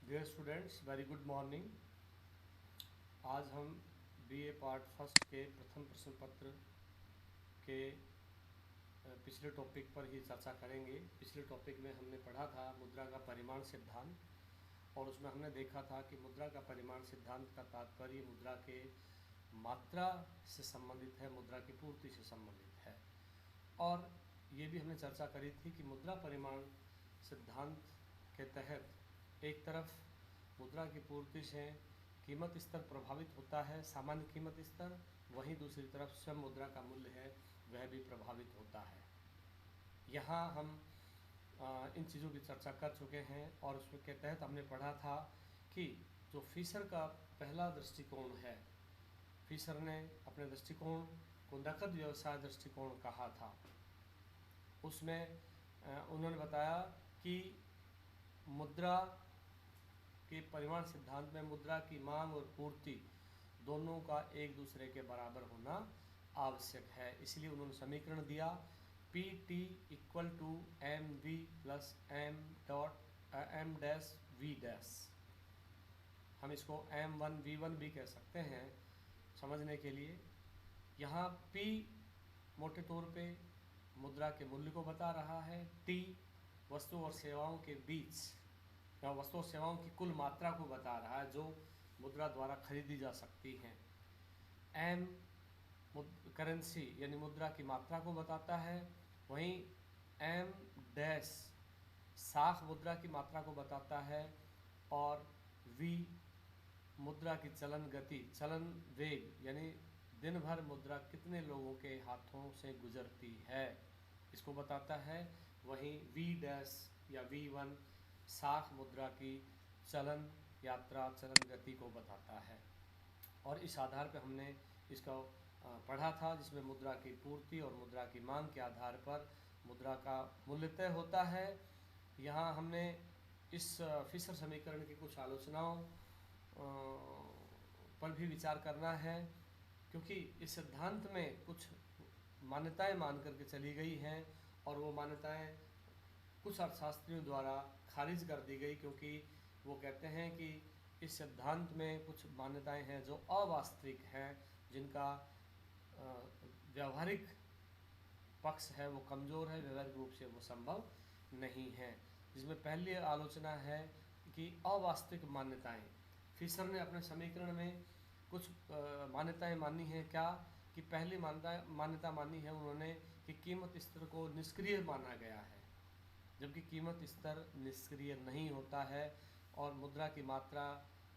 Dear students, very good morning. आज हम BA part first के प्रथम प्रश्न पत्र के पिछले टॉपिक पर ही चर्चा करेंगे। पिछले टॉपिक में हमने पढ़ा था मुद्रा का परिमाण सिद्धांत, और उसमें हमने देखा था कि मुद्रा का परिमाण सिद्धांत का तात्पर्य मुद्रा के मात्रा से संबंधित है, मुद्रा की पूर्ति से संबंधित है। और ये भी हमने चर्चा करी थी कि मुद्रा परिमाण सिद्धांत के तहत एक तरफ मुद्रा की पूर्ति से कीमत स्तर प्रभावित होता है, सामान्य कीमत स्तर, वहीं दूसरी तरफ स्वयं मुद्रा का मूल्य है वह भी प्रभावित होता है। यहाँ हम इन चीज़ों की चर्चा कर चुके हैं, और उसके के तहत हमने पढ़ा था कि जो फिशर का पहला दृष्टिकोण है, फिशर ने अपने दृष्टिकोण को नकद व्यवसाय दृष्टिकोण कहा था। उसमें उन्होंने बताया कि मुद्रा के परिमाण सिद्धांत में मुद्रा की मांग और पूर्ति दोनों का एक दूसरे के बराबर होना आवश्यक है। इसलिए उन्होंने समीकरण दिया P T equal to M V plus M dash V dash. हम इसको M1 V1 भी कह सकते हैं समझने के लिए। यहाँ P मोटे तौर पे मुद्रा के मूल्य को बता रहा है, T वस्तु और सेवाओं के बीच या वस्तु और सेवाओं की कुल मात्रा को बता रहा है जो मुद्रा द्वारा खरीदी जा सकती हैं। M करेंसी यानी मुद्रा की मात्रा को बताता है, वहीं M डैश साख मुद्रा की मात्रा को बताता है, और V मुद्रा की चलन गति, चलन वेग यानी दिन भर मुद्रा कितने लोगों के हाथों से गुजरती है इसको बताता है। वहीं V डैश या V1 साख मुद्रा की चलन यात्रा, चलन गति को बताता है। और इस आधार पर हमने इसका पढ़ा था, जिसमें मुद्रा की पूर्ति और मुद्रा की मांग के आधार पर मुद्रा का मूल्य तय होता है। यहाँ हमने इस फिशर समीकरण की कुछ आलोचनाओं पर भी विचार करना है, क्योंकि इस सिद्धांत में कुछ मान्यताएं मान करके चली गई हैं, और वो मान्यताएं कुछ अर्थशास्त्रियों द्वारा खारिज कर दी गई, क्योंकि वो कहते हैं कि इस सिद्धांत में कुछ मान्यताएं हैं जो अवास्तविक हैं, जिनका व्यावहारिक पक्ष है वो कमज़ोर है, व्यावहारिक रूप से वो संभव नहीं है। जिसमें पहली आलोचना है कि अवास्तविक मान्यताएं। फिशर ने अपने समीकरण में कुछ मान्यताएं मानी हैं। क्या कि पहली मान्यता मानी है उन्होंने कि कीमत स्तर को निष्क्रिय माना गया है, जबकि कीमत स्तर निष्क्रिय नहीं होता है, और मुद्रा की मात्रा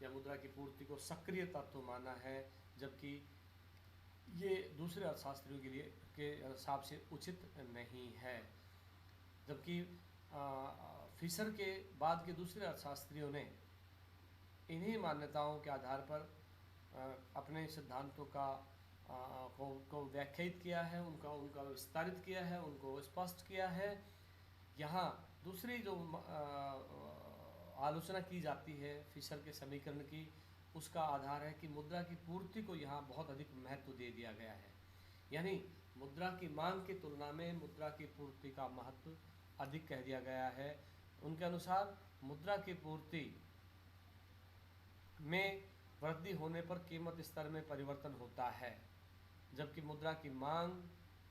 या मुद्रा की पूर्ति को सक्रिय तत्व माना है, जबकि ये दूसरे अर्थशास्त्रियों के लिए के हिसाब से उचित नहीं है। जबकि फिशर के बाद के दूसरे अर्थशास्त्रियों ने इन्हीं मान्यताओं के आधार पर अपने सिद्धांतों को व्याख्यायित किया है, उनका विस्तारित किया है, उनको स्पष्ट किया है। यहाँ दूसरी जो आलोचना की जाती है फिशर के समीकरण की, उसका आधार है कि मुद्रा की पूर्ति को यहाँ बहुत अधिक महत्व दे दिया गया है, यानी मुद्रा की मांग की तुलना में मुद्रा की पूर्ति का महत्व अधिक कह दिया गया है। उनके अनुसार मुद्रा की पूर्ति में वृद्धि होने पर कीमत स्तर में परिवर्तन होता है, जबकि मुद्रा की मांग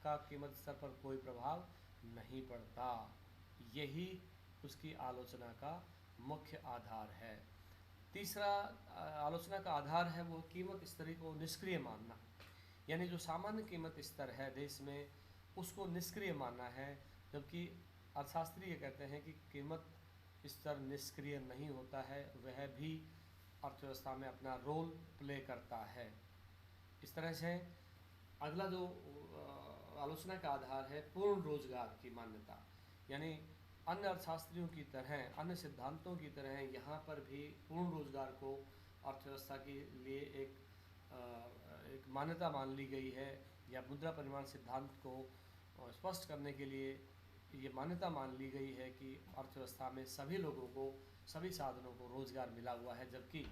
का कीमत स्तर पर कोई प्रभाव नहीं पड़ता। यही उसकी आलोचना का मुख्य आधार है। तीसरा आलोचना का आधार है वो कीमत स्तर को निष्क्रिय मानना, यानी जो सामान्य कीमत स्तर है देश में उसको निष्क्रिय मानना है, जबकि अर्थशास्त्री ये कहते हैं कि कीमत स्तर निष्क्रिय नहीं होता है, वह भी अर्थव्यवस्था में अपना रोल प्ले करता है। इस तरह से अगला जो आलोचना का आधार है पूर्ण रोजगार की मान्यता, यानी अन्य अर्थशास्त्रियों की तरह, अन्य सिद्धांतों की तरह यहाँ पर भी पूर्ण रोजगार को अर्थव्यवस्था के लिए एक मान्यता मान ली गई है, या मुद्रा परिमाण सिद्धांत को स्पष्ट करने के लिए ये मान्यता मान ली गई है कि अर्थव्यवस्था में सभी लोगों को, सभी साधनों को रोजगार मिला हुआ है, जबकि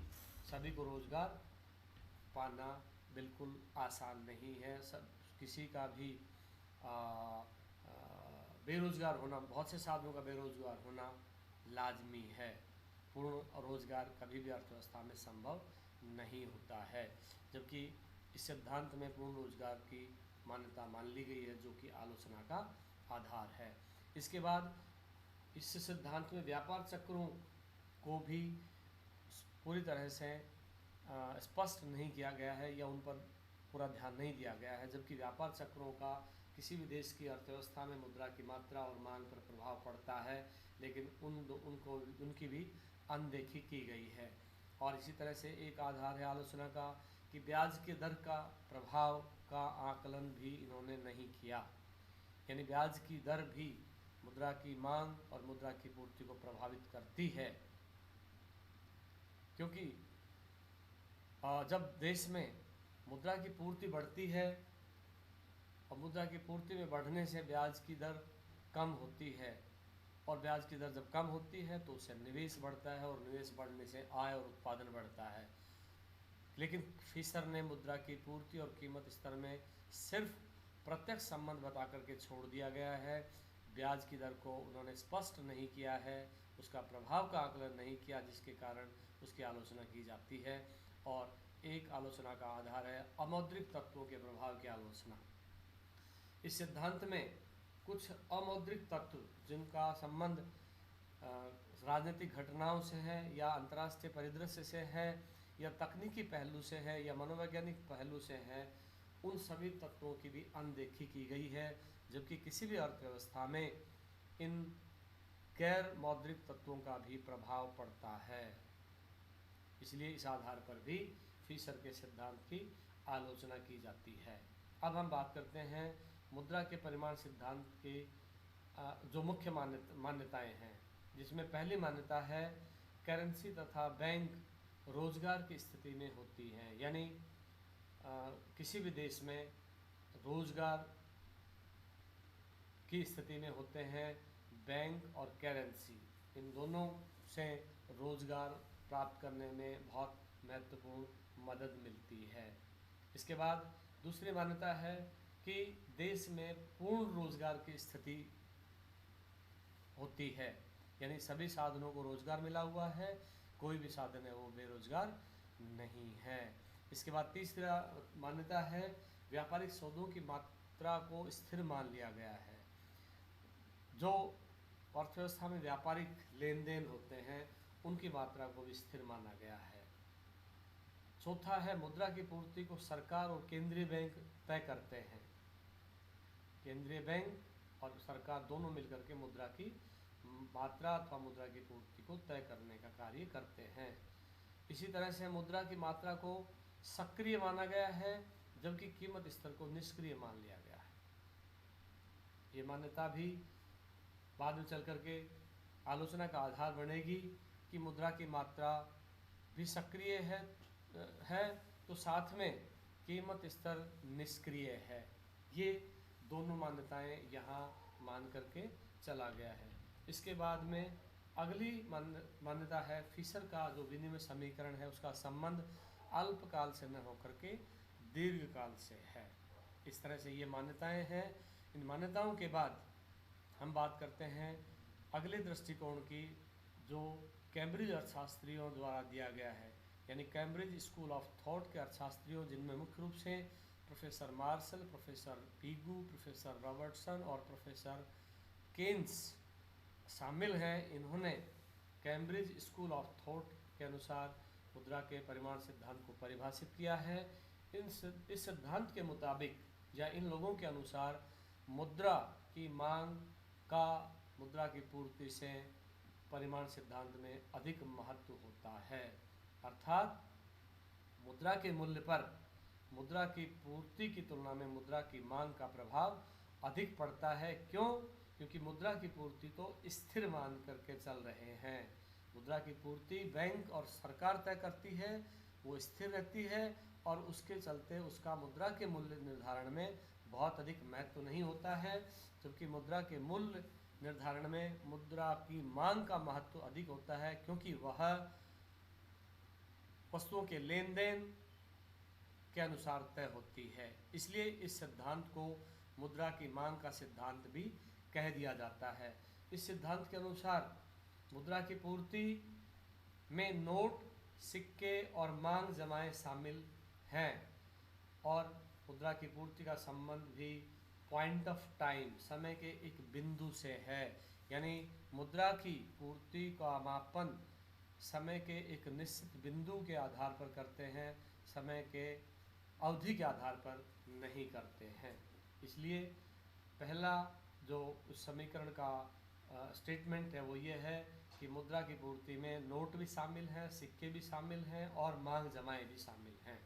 सभी को रोजगार पाना बिल्कुल आसान नहीं है। सब किसी का भी बेरोजगार होना, बहुत से साधनों का बेरोजगार होना लाजमी है। पूर्ण रोजगार कभी भी अर्थव्यवस्था में संभव नहीं होता है, जबकि इस सिद्धांत में पूर्ण रोजगार की मान्यता मान ली गई है, जो कि आलोचना का आधार है। इसके बाद इस सिद्धांत में व्यापार चक्रों को भी पूरी तरह से स्पष्ट नहीं किया गया है या उन पर पूरा ध्यान नहीं दिया गया है, जबकि व्यापार चक्रों का किसी भी देश की अर्थव्यवस्था में मुद्रा की मात्रा और मांग पर प्रभाव पड़ता है, लेकिन उनकी भी अनदेखी की गई है। और इसी तरह से एक आधार है आलोचना का कि ब्याज की दर का प्रभाव का आकलन भी इन्होंने नहीं किया, यानी ब्याज की दर भी मुद्रा की मांग और मुद्रा की पूर्ति को प्रभावित करती है, क्योंकि जब देश में मुद्रा की पूर्ति बढ़ती है और मुद्रा की पूर्ति में बढ़ने से ब्याज की दर कम होती है, और ब्याज की दर जब कम होती है तो उससे निवेश बढ़ता है, और निवेश बढ़ने से आय और उत्पादन बढ़ता है। लेकिन फिशर ने मुद्रा की पूर्ति और कीमत स्तर में सिर्फ प्रत्यक्ष संबंध बता करके छोड़ दिया गया है। ब्याज की दर को उन्होंने स्पष्ट नहीं किया है, उसका प्रभाव का आकलन नहीं किया, जिसके कारण उसकी आलोचना की जाती है। और एक आलोचना का आधार है अमौद्रिक तत्वों के प्रभाव की आलोचना। इस सिद्धांत में कुछ अमौद्रिक तत्व जिनका संबंध राजनीतिक घटनाओं से है या अंतर्राष्ट्रीय परिदृश्य से है या तकनीकी पहलू से है या मनोवैज्ञानिक पहलू से है, उन सभी तत्वों की भी अनदेखी की गई है, जबकि किसी भी अर्थव्यवस्था में इन गैर मौद्रिक तत्वों का भी प्रभाव पड़ता है। इसलिए इस आधार पर भी फिशर के सिद्धांत की आलोचना की जाती है। अब हम बात करते हैं मुद्रा के परिमाण सिद्धांत के जो मुख्य मान्यताएं हैं, जिसमें पहली मान्यता है करेंसी तथा बैंक रोजगार की स्थिति में होती हैं, यानी किसी भी देश में रोजगार की स्थिति में होते हैं बैंक और करेंसी, इन दोनों से रोजगार प्राप्त करने में बहुत महत्वपूर्ण मदद मिलती है। इसके बाद दूसरी मान्यता है कि देश में पूर्ण रोजगार की स्थिति होती है, यानी सभी साधनों को रोजगार मिला हुआ है, कोई भी साधन है वो बेरोजगार नहीं है। इसके बाद तीसरा मान्यता है व्यापारिक सौदों की मात्रा को स्थिर मान लिया गया है। जो अर्थव्यवस्था में व्यापारिक लेन देन होते हैं उनकी मात्रा को भी स्थिर माना गया है। चौथा है मुद्रा की पूर्ति को सरकार और केंद्रीय बैंक तय करते हैं। केंद्रीय बैंक और सरकार दोनों मिलकर के मुद्रा की मात्रा अथवा मुद्रा की पूर्ति को तय करने का कार्य करते हैं। इसी तरह से मुद्रा की मात्रा को सक्रिय माना गया है, जबकि कीमत स्तर को निष्क्रिय मान लिया गया है। ये मान्यता भी बाद में चल करके आलोचना का आधार बनेगी कि मुद्रा की मात्रा भी सक्रिय है तो साथ में कीमत स्तर निष्क्रिय है। ये दोनों मान्यताएं यहाँ मान करके चला गया है। इसके बाद में अगली मान्यता है फिशर का जो विनिमय समीकरण है उसका संबंध अल्पकाल से न होकर के दीर्घकाल से है। इस तरह से ये मान्यताएं हैं। इन मान्यताओं के बाद हम बात करते हैं अगले दृष्टिकोण की, जो कैम्ब्रिज अर्थशास्त्रियों द्वारा दिया गया है, यानी कैम्ब्रिज स्कूल ऑफ थॉट के अर्थशास्त्रियों, जिनमें मुख्य रूप से professor Marshall, professor Pigou, professor Robertson और प्रोफेसर केन्स शामिल हैं। इन्होंने कैम्ब्रिज स्कूल ऑफ थॉट के अनुसार मुद्रा के परिमाण सिद्धांत को परिभाषित किया है। इस सिद्धांत के मुताबिक या इन लोगों के अनुसार मुद्रा की मांग का मुद्रा की पूर्ति से परिमाण सिद्धांत में अधिक महत्व होता है, अर्थात मुद्रा के मूल्य पर मुद्रा की पूर्ति की तुलना में मुद्रा की मांग का प्रभाव अधिक पड़ता है। क्यों? क्योंकि मुद्रा की पूर्ति तो स्थिर मान करके चल रहे हैं। मुद्रा की पूर्ति बैंक और सरकार तय करती है, वो स्थिर रहती है और उसके चलते उसका मुद्रा के मूल्य निर्धारण में बहुत अधिक महत्व नहीं होता है, जबकि मुद्रा के मूल्य निर्धारण में मुद्रा की मांग का महत्व अधिक होता है, क्योंकि वह वस्तुओं के लेन देन के अनुसार तय होती है। इसलिए इस सिद्धांत को मुद्रा की मांग का सिद्धांत भी कह दिया जाता है। इस सिद्धांत के अनुसार मुद्रा की पूर्ति में नोट, सिक्के और मांग जमाएं शामिल हैं। और मुद्रा की पूर्ति का संबंध भी पॉइंट ऑफ टाइम, समय के एक बिंदु से है। यानी मुद्रा की पूर्ति का मापन समय के एक निश्चित बिंदु के आधार पर करते हैं, समय के अवधि के आधार पर नहीं करते हैं। इसलिए पहला जो उस समीकरण का स्टेटमेंट है वो ये है कि मुद्रा की पूर्ति में नोट भी शामिल हैं, सिक्के भी शामिल हैं और मांग जमाएं भी शामिल हैं,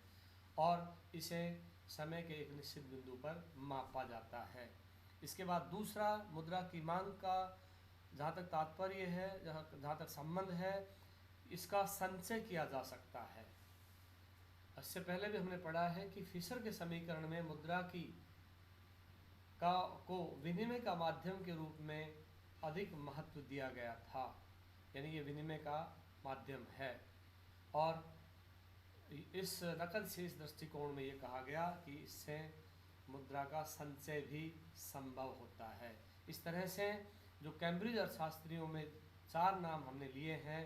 और इसे समय के एक निश्चित बिंदु पर मापा जाता है। इसके बाद दूसरा, मुद्रा की मांग का जहाँ तक तात्पर्य है, जहाँ तक संबंध है, इसका संचय किया जा सकता है। इससे पहले भी हमने पढ़ा है कि फिशर के समीकरण में मुद्रा की को विनिमय का माध्यम के रूप में अधिक महत्व दिया गया था। यानी ये विनिमय का माध्यम है। और इस नकद शेष दृष्टिकोण में ये कहा गया कि इससे मुद्रा का संचय भी संभव होता है। इस तरह से जो कैम्ब्रिज अर्थशास्त्रियों में 4 नाम हमने लिए हैं,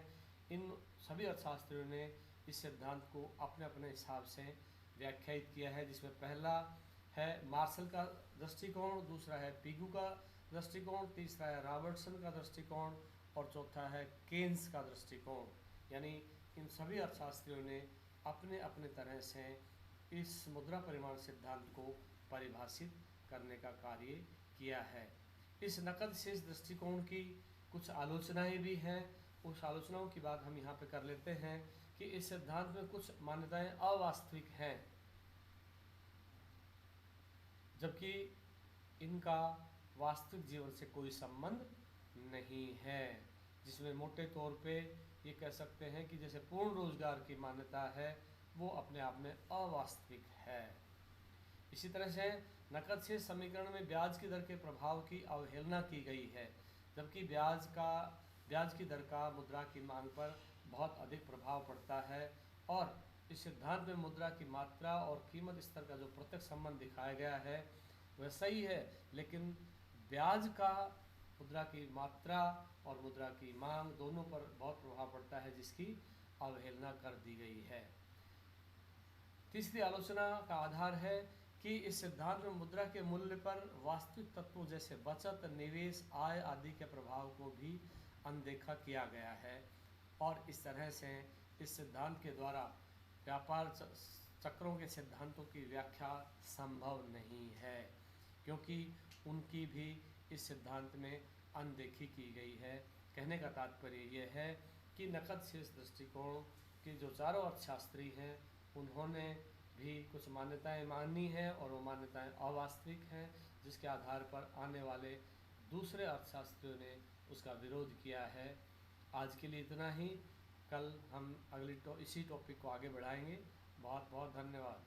इन सभी अर्थशास्त्रियों ने इस सिद्धांत को अपने अपने हिसाब से व्याख्यायित किया है, जिसमें पहला है मार्शल का दृष्टिकोण, दूसरा है पिगू का दृष्टिकोण, तीसरा है रॉबर्टसन का दृष्टिकोण और चौथा है केन्स का दृष्टिकोण। यानी इन सभी अर्थशास्त्रियों ने अपने अपने तरह से इस मुद्रा परिमाण सिद्धांत को परिभाषित करने का कार्य किया है। इस नकद शेष दृष्टिकोण की कुछ आलोचनाएं भी हैं। उस आलोचनाओं की बात हम यहाँ पे कर लेते हैं कि इस सिद्धांत में कुछ मान्यताएं अवास्तविक हैं, जबकि इनका वास्तविक जीवन से कोई संबंध नहीं है। जिसमें मोटे तौर पे ये कह सकते हैं कि जैसे पूर्ण रोजगार की मान्यता है वो अपने आप में अवास्तविक है। इसी तरह से नकद शेष समीकरण में ब्याज की दर के प्रभाव की अवहेलना की गई है, जबकि ब्याज की दर का मुद्रा की मांग पर बहुत अधिक प्रभाव पड़ता है। और इस सिद्धांत में मुद्रा की मात्रा और कीमत स्तर का जो प्रत्यक्ष संबंध दिखाया गया है वह सही है, लेकिन ब्याज का मुद्रा की मात्रा और मुद्रा की मांग दोनों पर बहुत प्रभाव पड़ता है, जिसकी अवहेलना कर दी गई है। तीसरी आलोचना का आधार है कि इस सिद्धांत में मुद्रा के मूल्य पर वास्तविक तत्वों जैसे बचत, निवेश, आय आदि के प्रभाव को भी अनदेखा किया गया है, और इस तरह से इस सिद्धांत के द्वारा व्यापार चक्रों के सिद्धांतों की व्याख्या संभव नहीं है, क्योंकि उनकी भी इस सिद्धांत में अनदेखी की गई है। कहने का तात्पर्य यह है कि नकद शेष दृष्टिकोण के जो चारों अर्थशास्त्री हैं उन्होंने भी कुछ मान्यताएं मानी हैं और वो मान्यताएं अवास्तविक हैं, जिसके आधार पर आने वाले दूसरे अर्थशास्त्रियों ने उसका विरोध किया है। आज के लिए इतना ही। कल हम इसी टॉपिक को आगे बढ़ाएंगे। बहुत बहुत धन्यवाद।